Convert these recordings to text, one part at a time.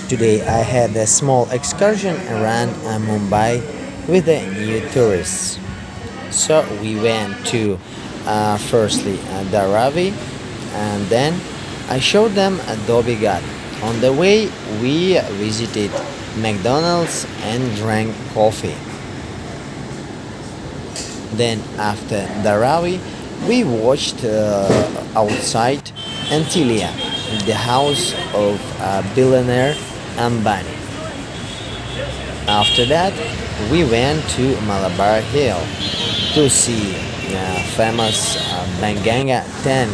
Today I had a small excursion around Mumbai with the new tourists. So we went to firstly Dharavi, and then I showed them Adobe Ghat. On the way we visited McDonald's and drank coffee. Then after Dharavi we watched outside Antilia, the house of billionaire Ambani. After that, we went to Malabar Hill to see famous Banganga Tank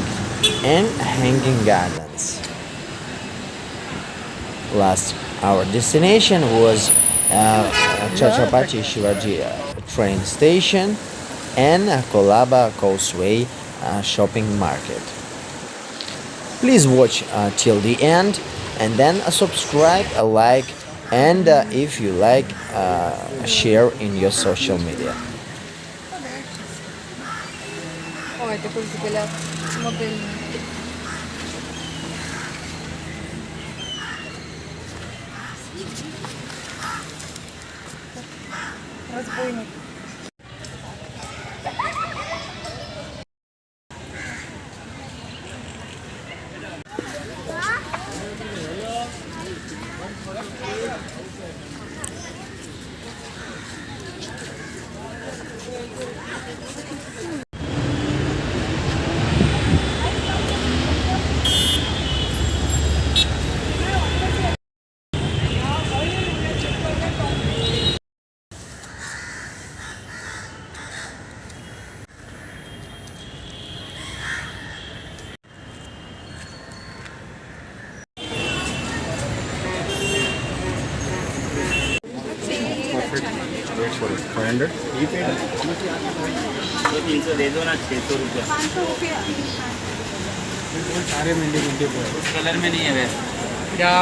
and Hanging Gardens. Last, our destination was Chhatrapati Shivaji train station and Kolaba Causeway shopping market. Please watch till the end and then subscribe, like, and if you like, share in your social media. Ой, такой взгляд модельный. Разбойник. Wait for it. 500? You paid it. ये 300 दे दो ना 600 रुपया 500 रुपया सारे मिलते मिलते उस colour में नहीं है वैसे क्या